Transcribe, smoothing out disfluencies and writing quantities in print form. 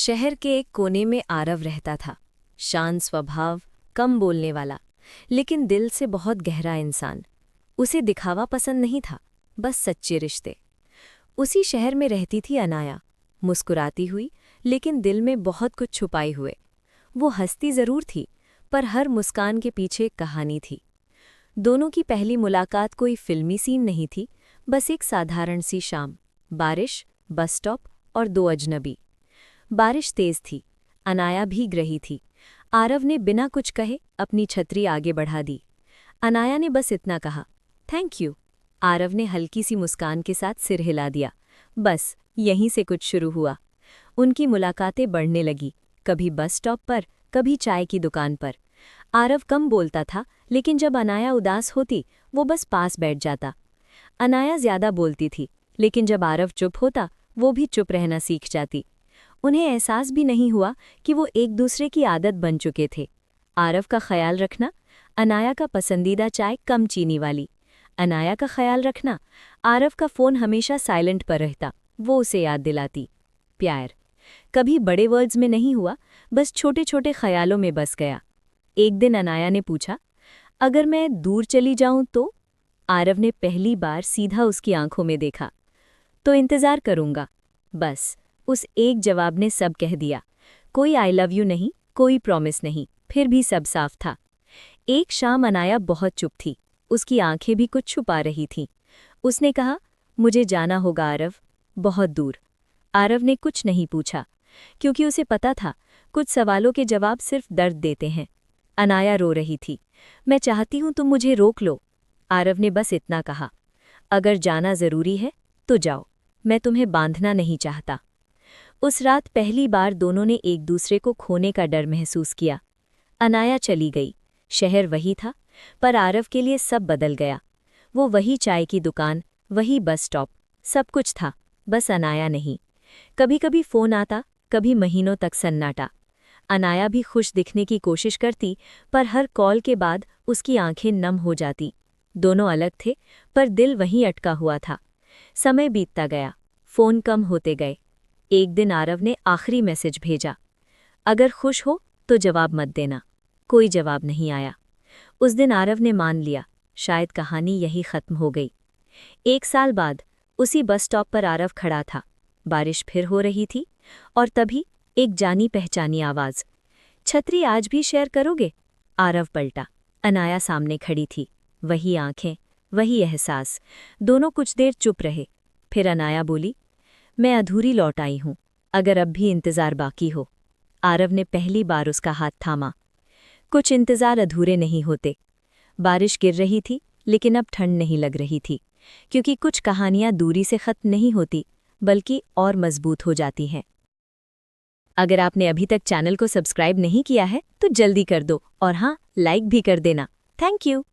शहर के एक कोने में आरव रहता था। शांत स्वभाव, कम बोलने वाला, लेकिन दिल से बहुत गहरा इंसान। उसे दिखावा पसंद नहीं था, बस सच्चे रिश्ते। उसी शहर में रहती थी अनाया, मुस्कुराती हुई लेकिन दिल में बहुत कुछ छुपाए हुए। वो हंसती जरूर थी, पर हर मुस्कान के पीछे एक कहानी थी। दोनों की पहली मुलाकात कोई फिल्मी सीन नहीं थी, बस एक साधारण सी शाम, बारिश, बस स्टॉप और दो अजनबी। बारिश तेज थी, अनाया भीग रही थी। आरव ने बिना कुछ कहे अपनी छतरी आगे बढ़ा दी। अनाया ने बस इतना कहा, थैंक यू। आरव ने हल्की सी मुस्कान के साथ सिर हिला दिया। बस यहीं से कुछ शुरू हुआ। उनकी मुलाकातें बढ़ने लगी, कभी बस स्टॉप पर, कभी चाय की दुकान पर। आरव कम बोलता था, लेकिन जब अनाया उदास होती वो बस पास बैठ जाता। अनाया ज्यादा बोलती थी, लेकिन जब आरव चुप होता वो भी चुप रहना सीख जाती। उन्हें एहसास भी नहीं हुआ कि वो एक दूसरे की आदत बन चुके थे। आरव का ख्याल रखना, अनाया का पसंदीदा चाय कम चीनी वाली। अनाया का ख्याल रखना, आरव का फ़ोन हमेशा साइलेंट पर रहता, वो उसे याद दिलाती। प्यार कभी बड़े वर्ड्स में नहीं हुआ, बस छोटे छोटे ख्यालों में बस गया। एक दिन अनाया ने पूछा, अगर मैं दूर चली जाऊं तो? आरव ने पहली बार सीधा उसकी आंखों में देखा। तो इंतज़ार करूंगा। बस उस एक जवाब ने सब कह दिया। कोई आई लव यू नहीं, कोई प्रॉमिस नहीं, फिर भी सब साफ था। एक शाम अनाया बहुत चुप थी, उसकी आंखें भी कुछ छुपा रही थीं। उसने कहा, मुझे जाना होगा आरव, बहुत दूर। आरव ने कुछ नहीं पूछा, क्योंकि उसे पता था कुछ सवालों के जवाब सिर्फ दर्द देते हैं। अनाया रो रही थी। मैं चाहती हूं तुम मुझे रोक लो। आरव ने बस इतना कहा, अगर जाना जरूरी है तो जाओ, मैं तुम्हें बांधना नहीं चाहता। उस रात पहली बार दोनों ने एक दूसरे को खोने का डर महसूस किया। अनाया चली गई, शहर वही था, पर आरव के लिए सब बदल गया। वो वही चाय की दुकान, वही बस स्टॉप, सब कुछ था, बस अनाया नहीं। कभी कभी फ़ोन आता, कभी महीनों तक सन्नाटा। अनाया भी खुश दिखने की कोशिश करती, पर हर कॉल के बाद उसकी आंखें नम हो जाती। दोनों अलग थे, पर दिल वहीं अटका हुआ था। समय बीतता गया, फ़ोन कम होते गए। एक दिन आरव ने आखिरी मैसेज भेजा, अगर खुश हो तो जवाब मत देना। कोई जवाब नहीं आया। उस दिन आरव ने मान लिया, शायद कहानी यही खत्म हो गई। एक साल बाद उसी बस स्टॉप पर आरव खड़ा था। बारिश फिर हो रही थी, और तभी एक जानी पहचानी आवाज़, छतरी आज भी शेयर करोगे? आरव पलटा। अनाया सामने खड़ी थी, वही आंखें, वही एहसास। दोनों कुछ देर चुप रहे। फिर अनाया बोली, मैं अधूरी लौट आई हूं, अगर अब भी इंतज़ार बाकी हो। आरव ने पहली बार उसका हाथ थामा। कुछ इंतज़ार अधूरे नहीं होते। बारिश गिर रही थी, लेकिन अब ठंड नहीं लग रही थी, क्योंकि कुछ कहानियां दूरी से ख़त्म नहीं होती, बल्कि और मजबूत हो जाती हैं। अगर आपने अभी तक चैनल को सब्सक्राइब नहीं किया है तो जल्दी कर दो, और हाँ, लाइक भी कर देना। Thank you.